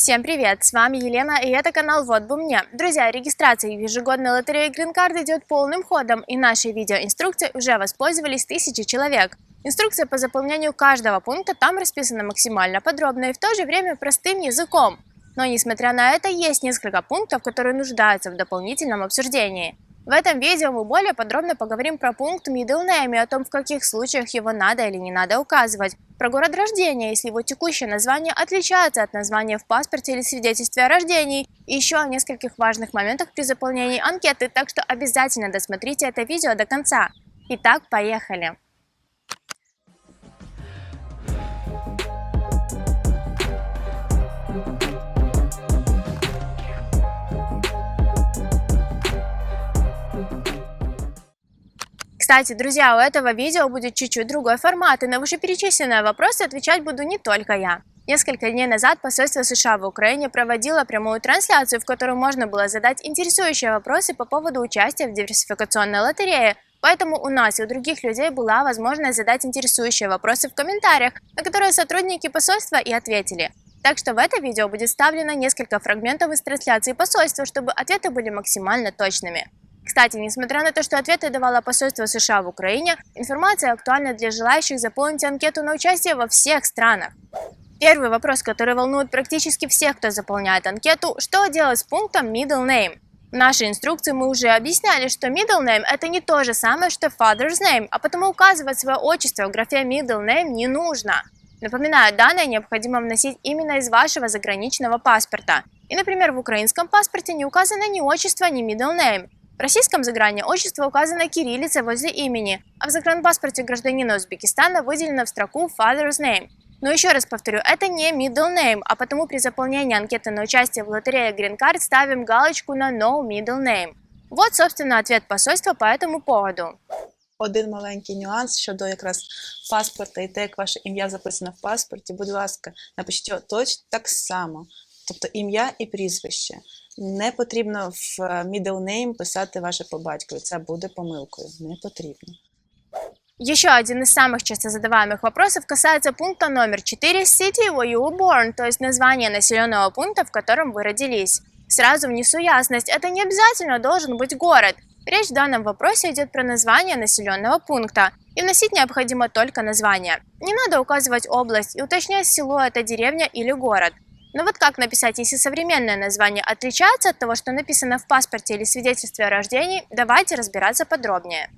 Всем привет, с вами Елена, и это канал «Вот бы мне». Друзья, регистрация в ежегодной лотерее Green Card идет полным ходом, и нашей видеоинструкцией уже воспользовались тысячи человек. Инструкция по заполнению каждого пункта там расписана максимально подробно и в то же время простым языком. Но несмотря на это, есть несколько пунктов, которые нуждаются в дополнительном обсуждении. В этом видео мы более подробно поговорим про пункт middle name и о том, в каких случаях его надо или не надо указывать, про город рождения, если его текущее название отличается от названия в паспорте или свидетельстве о рождении, и еще о нескольких важных моментах при заполнении анкеты, так что обязательно досмотрите это видео до конца. Итак, поехали! Кстати, друзья, у этого видео будет чуть-чуть другой формат, и на вышеперечисленные вопросы отвечать буду не только я. Несколько дней назад посольство США в Украине проводило прямую трансляцию, в которой можно было задать интересующие вопросы по поводу участия в диверсификационной лотерее. Поэтому у нас и у других людей была возможность задать интересующие вопросы в комментариях, на которые сотрудники посольства и ответили. Так что в это видео будет вставлено несколько фрагментов из трансляции посольства, чтобы ответы были максимально точными. Кстати, несмотря на то, что ответы давало посольство США в Украине, информация актуальна для желающих заполнить анкету на участие во всех странах. Первый вопрос, который волнует практически всех, кто заполняет анкету: что делать с пунктом middle name? В нашей инструкции мы уже объясняли, что middle name – это не то же самое, что father's name, а потому указывать свое отчество в графе middle name не нужно. Напоминаю, данные необходимо вносить именно из вашего заграничного паспорта. И, например, в украинском паспорте не указано ни отчество, ни middle name. В российском загране отчество указано кириллицей возле имени, а в загранпаспорте гражданина Узбекистана выделено в строку Father's Name. Но еще раз повторю, это не middle name, а потому при заполнении анкеты на участие в лотерее Green Card ставим галочку на No Middle Name. Вот, собственно, ответ посольства по этому поводу. Один маленький нюанс щодо якраз паспорта і те, як ваше ім'я записано в паспорті. Будь ласка, напишіть його точно так само. Тобто ім'я і прізвище. Не потрібно в middle name писати ваше по батькові. Це буде помилкою. Не потрібно. Еще один из самых часто задаваемых вопросов касается пункта номер 4 City where you were born, то есть название населенного пункта, в котором вы родились. Сразу внесу ясность, это не обязательно должен быть город. Речь в данном вопросе идет про название населенного пункта, и вносить необходимо только название. Не надо указывать область и уточнять, село это деревня или город. Но вот как написать, если современное название отличается от того, что написано в паспорте или свидетельстве о рождении, давайте разбираться подробнее.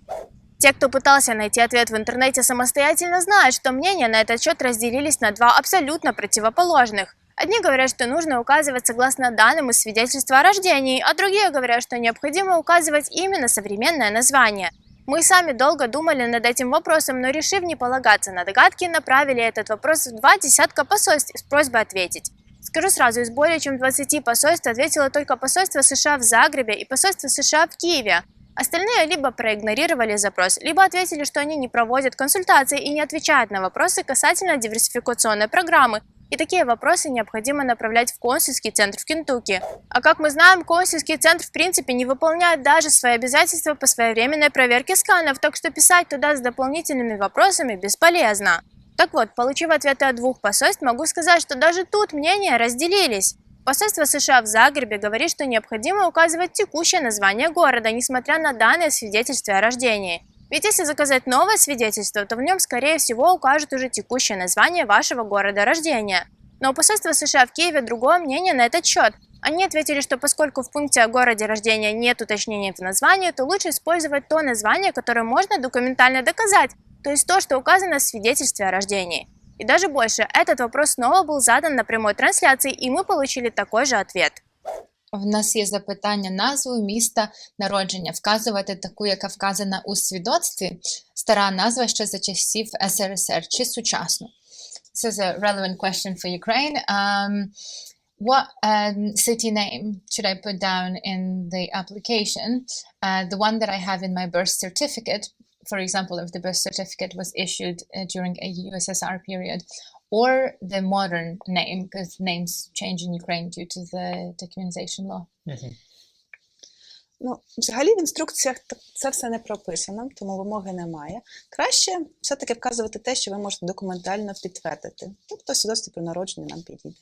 Те, кто пытался найти ответ в интернете самостоятельно, знают, что мнения на этот счет разделились на два абсолютно противоположных. Одни говорят, что нужно указывать согласно данным из свидетельства о рождении, а другие говорят, что необходимо указывать именно современное название. Мы сами долго думали над этим вопросом, но, решив не полагаться на догадки, направили этот вопрос в 2 десятка посольств с просьбой ответить. Скажу сразу, из более чем 20 посольств ответило только посольство США в Загребе и посольство США в Киеве. Остальные либо проигнорировали запрос, либо ответили, что они не проводят консультации и не отвечают на вопросы касательно диверсификационной программы, и такие вопросы необходимо направлять в консульский центр в Кентукки. А как мы знаем, консульский центр в принципе не выполняет даже свои обязательства по своевременной проверке сканов, так что писать туда с дополнительными вопросами бесполезно. Так вот, получив ответы от 2 посольств, могу сказать, что даже тут мнения разделились. Посольство США в Загребе говорит, что необходимо указывать текущее название города, несмотря на данные свидетельства о рождении. Ведь если заказать новое свидетельство, то в нем, скорее всего, укажут уже текущее название вашего города рождения. Но у посольства США в Киеве другое мнение на этот счет. Они ответили, что поскольку в пункте о городе рождения нет уточнения в названии, то лучше использовать то название, которое можно документально доказать, то есть то, что указано в свидетельстве о рождении. И даже больше, этот вопрос снова был задан на прямой трансляции, и мы получили такой же ответ. В нас є запитання: назву міста народження вказувати таку, яка вказана у свідоцтві, стара назва ще за часів СРСР чи сучасну? This is a relevant question for Ukraine. What city name should I put down in the application? The one that I have in my birth certificate, for example, if the birth certificate was issued during a USSR period, or the modern name, because names change in Ukraine due to the decolonization law. Ну, взагалі в інструкціях це все не прописано, тому вимоги немає. Краще все-таки вказувати те, що ви можете документально підтвердити. Тобто свідоцтво про народження нам підійде.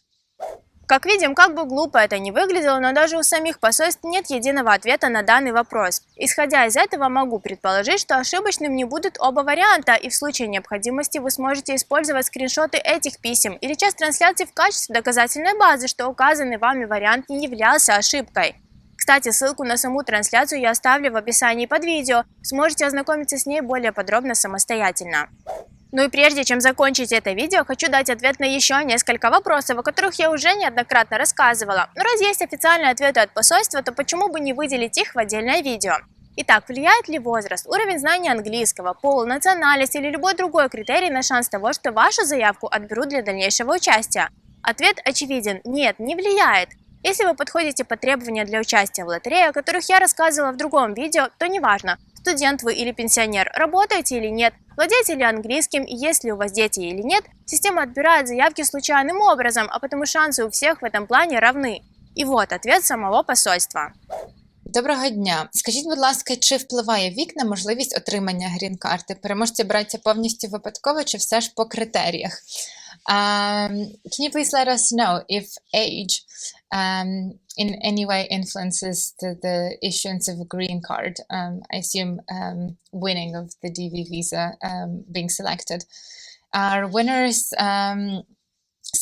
Как видим, как бы глупо это ни выглядело, но даже у самих посольств нет единого ответа на данный вопрос. Исходя из этого, могу предположить, что ошибочным не будут оба варианта, и в случае необходимости вы сможете использовать скриншоты этих писем или часть трансляции в качестве доказательной базы, что указанный вами вариант не являлся ошибкой. Кстати, ссылку на саму трансляцию я оставлю в описании под видео, сможете ознакомиться с ней более подробно самостоятельно. Ну и прежде чем закончить это видео, хочу дать ответ на еще несколько вопросов, о которых я уже неоднократно рассказывала. Но раз есть официальные ответы от посольства, то почему бы не выделить их в отдельное видео? Итак, влияет ли возраст, уровень знания английского, пол, национальность или любой другой критерий на шанс того, что вашу заявку отберут для дальнейшего участия? Ответ очевиден – нет, не влияет. Если вы подходите под требования для участия в лотерее, о которых я рассказывала в другом видео, то неважно, студент вы или пенсионер, работаете или нет, владеете ли английским и есть ли у вас дети или нет, система отбирает заявки случайным образом, а потому шансы у всех в этом плане равны. І вот ответ самого посольства. Доброго дня. Скажіть, будь ласка, чи впливає вік на можливість отримання грін-карти? Переможці беруться повністю випадково чи все ж по критеріях? Can you please let us know if age in any way influences the issuance of a green card? I assume winning of the DV visa being selected. Are winners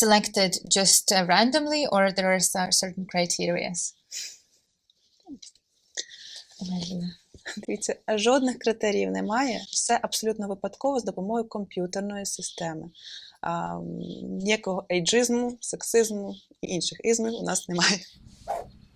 selected just randomly or there are certain criteria? Дивіться, жодних критеріїв немає, все абсолютно випадково з допомогою комп'ютерної системи. Ніякого ейджизму, сексизму і інших ізмів у нас немає.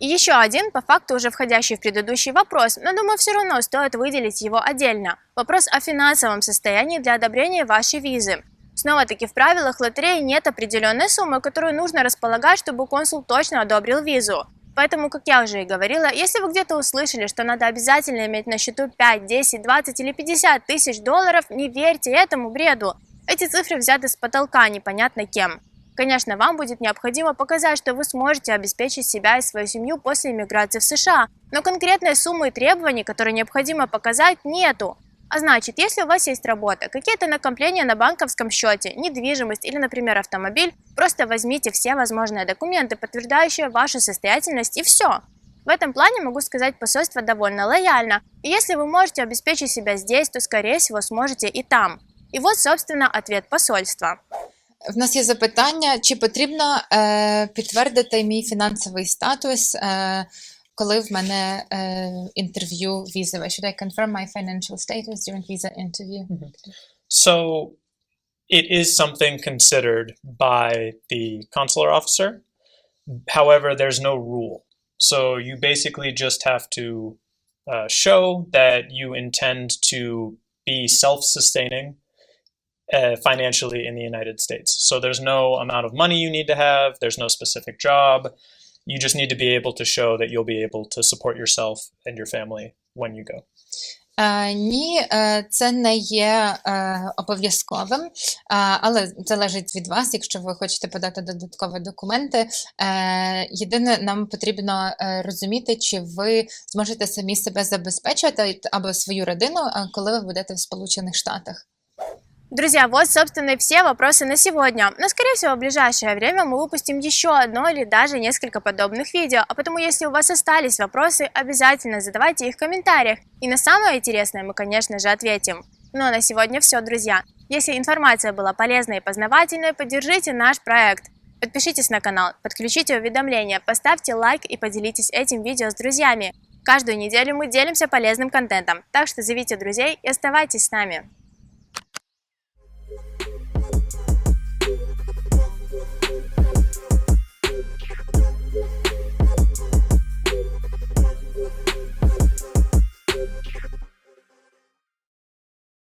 И еще один, по факту уже входящий в предыдущий вопрос, но думаю, все равно стоит выделить его отдельно. Вопрос о финансовом состоянии для одобрения вашей визы. Снова-таки в правилах лотереи нет определенной суммы, которую нужно располагать, чтобы консул точно одобрил визу. Поэтому, как я уже и говорила, если вы где-то услышали, что надо обязательно иметь на счету 5, 10, 20 или 50 тысяч долларов, не верьте этому бреду. Эти цифры взяты с потолка непонятно кем. Конечно, вам будет необходимо показать, что вы сможете обеспечить себя и свою семью после иммиграции в США, но конкретной суммы и требований, которые необходимо показать, нету. А значит, если у вас есть работа, какие-то накопления на банковском счете, недвижимость или, например, автомобиль, просто возьмите все возможные документы, подтверждающие вашу состоятельность, и все. В этом плане могу сказать, посольство довольно лояльно, и если вы можете обеспечить себя здесь, то, скорее всего, сможете и там. И вот, собственно, ответ посольства. В нас є запитання, чи потрібно підтвердити мій фінансовий статус, коли в мене інтерв'ю візове? Should I confirm my financial status during visa interview? So it is something considered by the consular officer. However, there's no rule. So you basically just have to show that you intend to be self-sustaining financially in the United States. So there's no amount of money you need to have, there's no specific job. You just need to be able to show that you'll be able to support yourself and your family when you go. Ні, це не є обов'язковим, але залежить від вас, якщо ви хочете подати додаткові документи. Єдине, нам потрібно розуміти, чи ви зможете самі себе забезпечувати або свою родину, коли ви будете в Сполучених Штатах. Друзья, вот, собственно, и все вопросы на сегодня. Но, скорее всего, в ближайшее время мы выпустим еще одно или даже несколько подобных видео. А потому, если у вас остались вопросы, обязательно задавайте их в комментариях. И на самое интересное мы, конечно же, ответим. Ну а на сегодня все, друзья. Если информация была полезной и познавательной, поддержите наш проект. Подпишитесь на канал, подключите уведомления, поставьте лайк и поделитесь этим видео с друзьями. Каждую неделю мы делимся полезным контентом, так что зовите друзей и оставайтесь с нами.